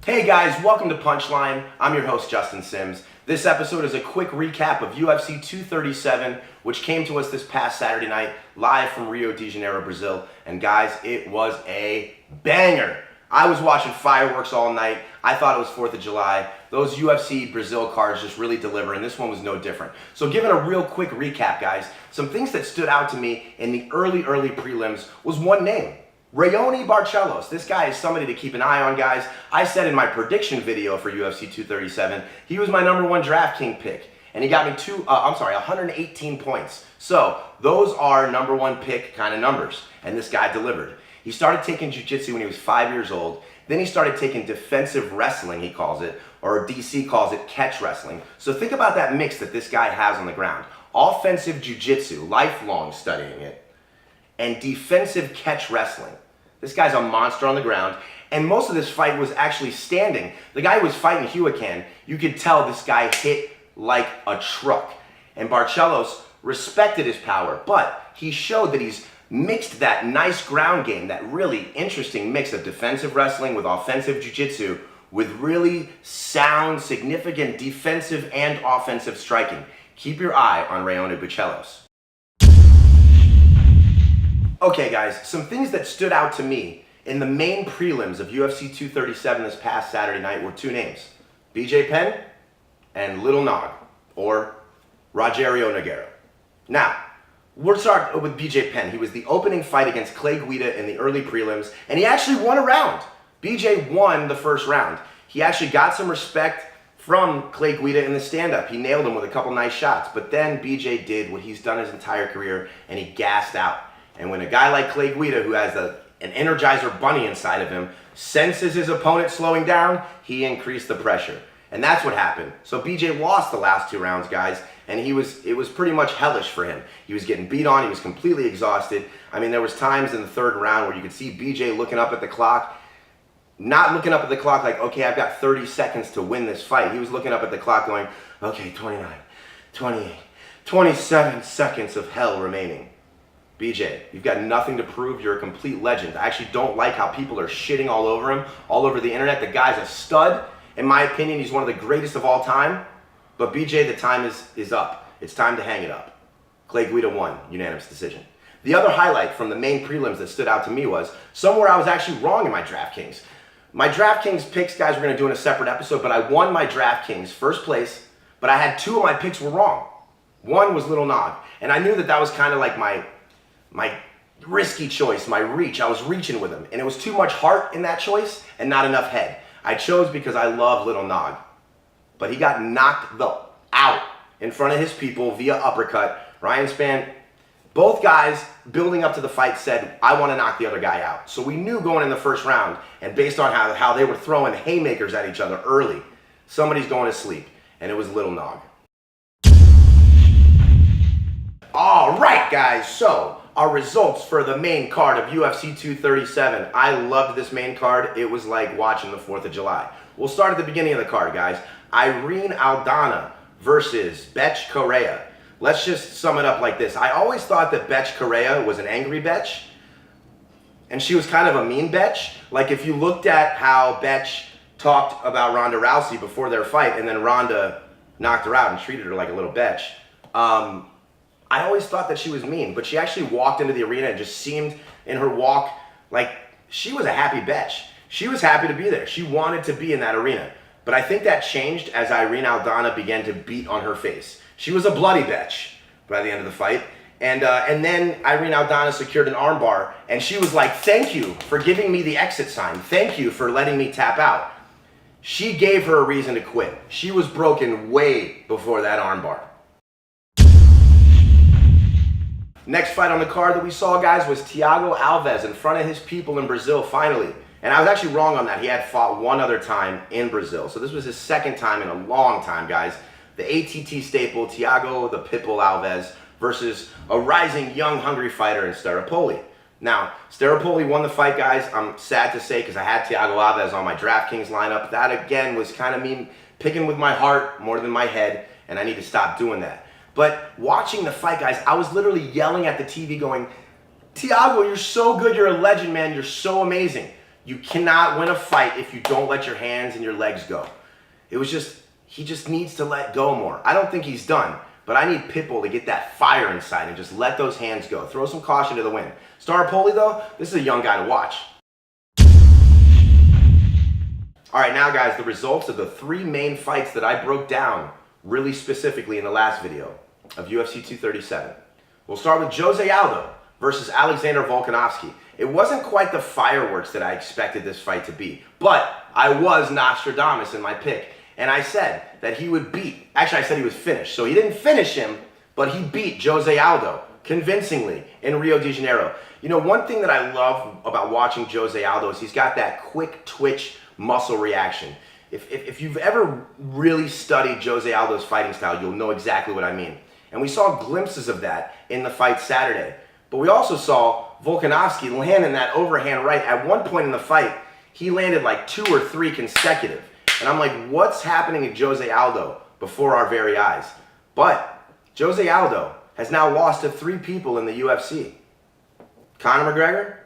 Hey guys, welcome to Punchline. I'm your host, Justin Sims. This episode is a quick recap of UFC 237, which came to us this past Saturday night, live from Rio de Janeiro, Brazil. And guys, it was a banger. I was watching fireworks all night. I thought it was 4th of July. Those UFC Brazil cards just really deliver, and this one was no different. So giving a real quick recap, guys, some things that stood out to me in the early prelims was one name. Raoni Barcelos. This guy is somebody to keep an eye on, guys. I said in my prediction video for UFC 237, he was my #1 DraftKings pick, and he got me 118 points. So those are #1 pick kind of numbers, and this guy delivered. He started taking jiu-jitsu when he was 5 years old. Then he started taking defensive wrestling, he calls it, or DC calls it catch wrestling. So think about that mix that this guy has on the ground. Offensive jiu-jitsu, lifelong studying it, and defensive catch wrestling. This guy's a monster on the ground, and most of this fight was actually standing. The guy who was fighting Huacan, you could tell this guy hit like a truck. And Barcelos respected his power, but he showed that he's mixed that nice ground game, that really interesting mix of defensive wrestling with offensive jiu-jitsu, with really sound, significant defensive and offensive striking. Keep your eye on Raoni Barcelos. Okay guys, some things that stood out to me in the main prelims of UFC 237 this past Saturday night were two names. BJ Penn and Little Nog, or Rogerio Nogueira. Now, we'll start with BJ Penn. He was the opening fight against Clay Guida in the early prelims, and he actually won a round. BJ won the first round. He actually got some respect from Clay Guida in the stand-up. He nailed him with a couple nice shots, but then BJ did what he's done his entire career, and he gassed out. And when a guy like Clay Guida, who has an Energizer bunny inside of him, senses his opponent slowing down, he increased the pressure. And that's what happened. So BJ lost the last two rounds, guys, and it was pretty much hellish for him. He was getting beat on, he was completely exhausted. I mean, there was times in the third round where you could see BJ looking up at the clock, not looking up at the clock like, okay, I've got 30 seconds to win this fight. He was looking up at the clock going, okay, 29, 28, 27 seconds of hell remaining. BJ, you've got nothing to prove. You're a complete legend. I actually don't like how people are shitting all over him, all over the internet. The guy's a stud. In my opinion, he's one of the greatest of all time. But BJ, the time is up. It's time to hang it up. Clay Guida won, unanimous decision. The other highlight from the main prelims that stood out to me was somewhere I was actually wrong in my DraftKings. My DraftKings picks, guys, we're going to do in a separate episode, but I won my DraftKings first place, but I had two of my picks were wrong. One was Little Nog, and I knew that was kind of like my risky choice, my reach. I was reaching with him, and it was too much heart in that choice and not enough head. I chose because I love Little Nog, but he got knocked out in front of his people via uppercut. Ryan Spann, both guys building up to the fight said, I want to knock the other guy out. So we knew going in the first round, and based on how they were throwing haymakers at each other early, somebody's going to sleep, and it was Little Nog. All right, guys, so our results for the main card of UFC 237. I loved this main card. It was like watching the 4th of July. We'll start at the beginning of the card, guys. Irene Aldana versus Bethe Correia. Let's just sum it up like this. I always thought that Bethe Correia was an angry Bethe, and she was kind of a mean Bethe. Like if you looked at how Bethe talked about Ronda Rousey before their fight, and then Ronda knocked her out and treated her like a little Bethe. I always thought that she was mean, but she actually walked into the arena and just seemed in her walk like she was a happy Bethe. She was happy to be there. She wanted to be in that arena. But I think that changed as Irene Aldana began to beat on her face. She was a bloody Bethe by the end of the fight. And then Irene Aldana secured an armbar, and she was like, thank you for giving me the exit sign. Thank you for letting me tap out. She gave her a reason to quit. She was broken way before that armbar. Next fight on the card that we saw, guys, was Thiago Alves in front of his people in Brazil, finally. And I was actually wrong on that. He had fought one other time in Brazil. So this was his second time in a long time, guys. The ATT staple, Thiago the Pitbull Alves, versus a rising, young, hungry fighter in Staropoli. Now, Staropoli won the fight, guys. I'm sad to say because I had Thiago Alves on my DraftKings lineup. That, again, was kind of me picking with my heart more than my head, and I need to stop doing that. But watching the fight, guys, I was literally yelling at the TV going, Thiago, you're so good. You're a legend, man. You're so amazing. You cannot win a fight if you don't let your hands and your legs go. It was just, he just needs to let go more. I don't think he's done, but I need Pitbull to get that fire inside and just let those hands go. Throw some caution to the wind. Staropoli, though, this is a young guy to watch. All right, now guys, the results of the 3 main fights that I broke down really specifically in the last video of UFC 237. We'll start with Jose Aldo versus Alexander Volkanovski. It wasn't quite the fireworks that I expected this fight to be, but I was Nostradamus in my pick, and I said that he would beat, actually I said he was finished, so he didn't finish him, but he beat Jose Aldo convincingly in Rio de Janeiro. You know, one thing that I love about watching Jose Aldo is he's got that quick twitch muscle reaction. If you've ever really studied Jose Aldo's fighting style, you'll know exactly what I mean. And we saw glimpses of that in the fight Saturday. But we also saw Volkanovski landing that overhand right. At one point in the fight, he landed like 2 or 3 consecutive. And I'm like, what's happening to Jose Aldo before our very eyes? But Jose Aldo has now lost to 3 people in the UFC. Conor McGregor,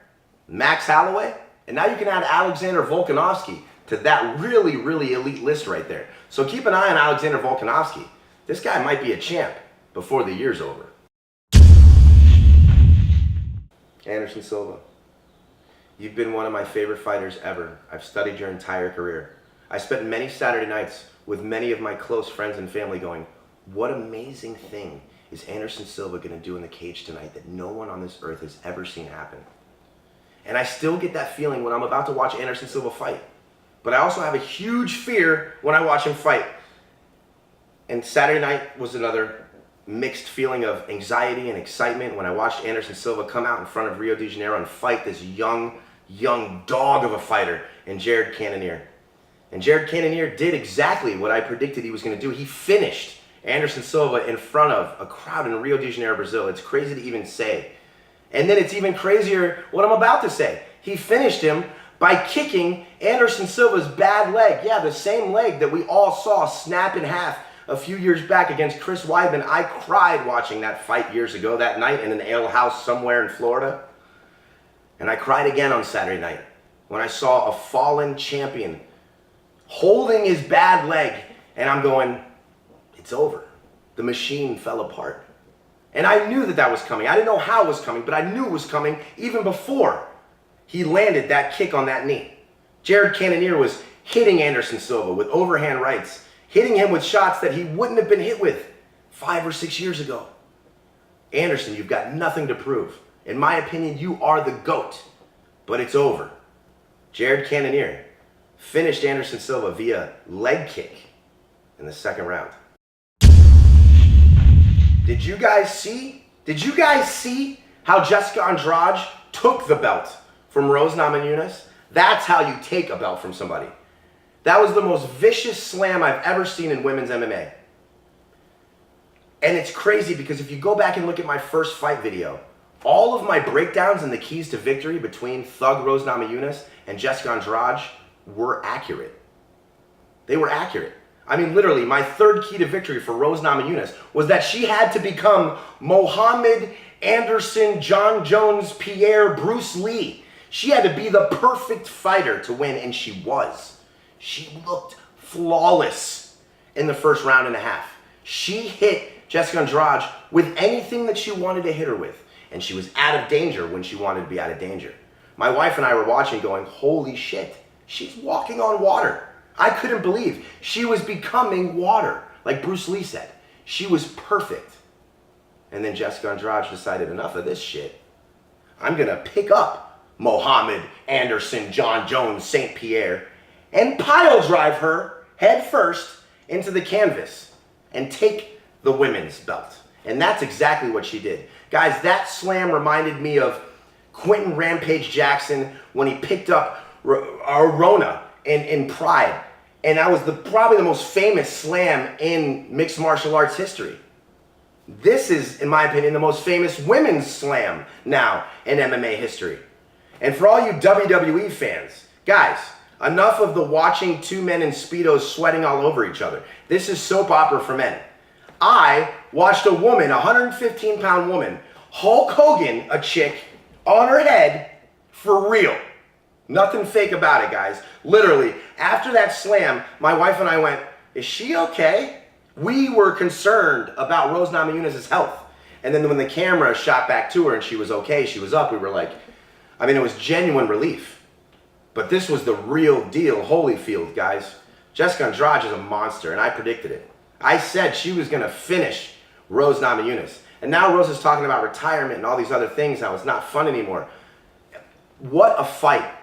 Max Holloway, and now you can add Alexander Volkanovski to that really, really elite list right there. So keep an eye on Alexander Volkanovski. This guy might be a champ before the year's over. Anderson Silva, you've been one of my favorite fighters ever. I've studied your entire career. I spent many Saturday nights with many of my close friends and family going, what amazing thing is Anderson Silva going to do in the cage tonight that no one on this earth has ever seen happen? And I still get that feeling when I'm about to watch Anderson Silva fight. But I also have a huge fear when I watch him fight. And Saturday night was another mixed feeling of anxiety and excitement when I watched Anderson Silva come out in front of Rio de Janeiro and fight this young dog of a fighter in Jared Cannonier. And Jared Cannonier did exactly what I predicted he was going to do. He finished Anderson Silva in front of a crowd in Rio de Janeiro, Brazil. It's crazy to even say. And then it's even crazier what I'm about to say. He finished him by kicking Anderson Silva's bad leg. Yeah, the same leg that we all saw snap in half a few years back against Chris Weidman. I cried watching that fight years ago that night in an ale house somewhere in Florida. And I cried again on Saturday night when I saw a fallen champion holding his bad leg. And I'm going, it's over. The machine fell apart. And I knew that that was coming. I didn't know how it was coming, but I knew it was coming even before he landed that kick on that knee. Jared Cannonier was hitting Anderson Silva with overhand rights, hitting him with shots that he wouldn't have been hit with 5 or 6 years ago. Anderson, you've got nothing to prove. In my opinion, you are the GOAT, but it's over. Jared Cannonier finished Anderson Silva via leg kick in the 2nd round. Did you guys see how Jessica Andrade took the belt from Rose Namajunas? That's how you take a belt from somebody. That was the most vicious slam I've ever seen in women's MMA. And it's crazy because if you go back and look at my first fight video, all of my breakdowns and the keys to victory between Thug Rose Namajunas and Jessica Andrade were accurate. They were accurate. I mean, literally, my 3rd key to victory for Rose Namajunas was that she had to become Mohammed, Anderson, John Jones, Pierre, Bruce Lee. She had to be the perfect fighter to win, and she was. She looked flawless in the 1st round and a half. She hit Jessica Andrade with anything that she wanted to hit her with, and she was out of danger when she wanted to be out of danger. My wife and I were watching going, holy shit, she's walking on water. I couldn't believe she was becoming water, like Bruce Lee said. She was perfect. And then Jessica Andrade decided, enough of this shit. I'm going to pick up Mohammed, Anderson, John Jones, St. Pierre, and pile drive her head first into the canvas and take the women's belt. And that's exactly what she did. Guys, that slam reminded me of Quentin Rampage Jackson when he picked up Rona in Pride. And that was probably the most famous slam in mixed martial arts history. This is, in my opinion, the most famous women's slam now in MMA history. And for all you WWE fans, guys, enough of the watching 2 men in Speedos sweating all over each other. This is soap opera for men. I watched a woman, a 115-pound woman, Hulk Hogan, a chick, on her head for real. Nothing fake about it, guys. Literally, after that slam, my wife and I went, is she okay? We were concerned about Rose Namajunas' health. And then when the camera shot back to her and she was okay, she was up, we were like, I mean, it was genuine relief. But this was the real deal, Holyfield, guys. Jessica Andrade is a monster, and I predicted it. I said she was going to finish Rose Namajunas. And now Rose is talking about retirement and all these other things, how it's not fun anymore. What a fight.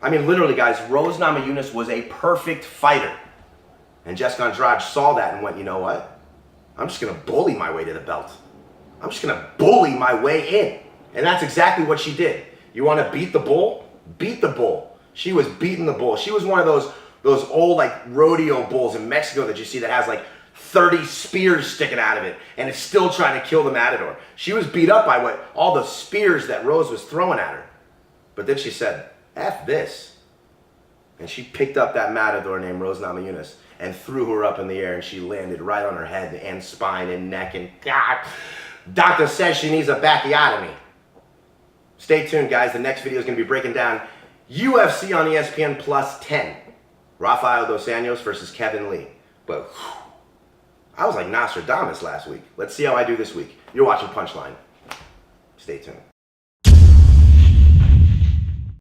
I mean, literally, guys, Rose Namajunas was a perfect fighter. And Jessica Andrade saw that and went, you know what? I'm just going to bully my way to the belt. I'm just going to bully my way in. And that's exactly what she did. You want to beat the bull? Beat the bull. She was beating the bull. She was one of those old like rodeo bulls in Mexico that you see that has like 30 spears sticking out of it and it's still trying to kill the matador. She was beat up by all the spears that Rose was throwing at her. But then she said, F this. And she picked up that matador named Rose Namajunas and threw her up in the air, and she landed right on her head and spine and neck, and God, doctor says she needs a bacchiotomy. Stay tuned, guys. The next video is going to be breaking down UFC on ESPN Plus 10. Rafael Dos Anjos versus Kevin Lee. But whew, I was like Nostradamus last week. Let's see how I do this week. You're watching Punchline. Stay tuned.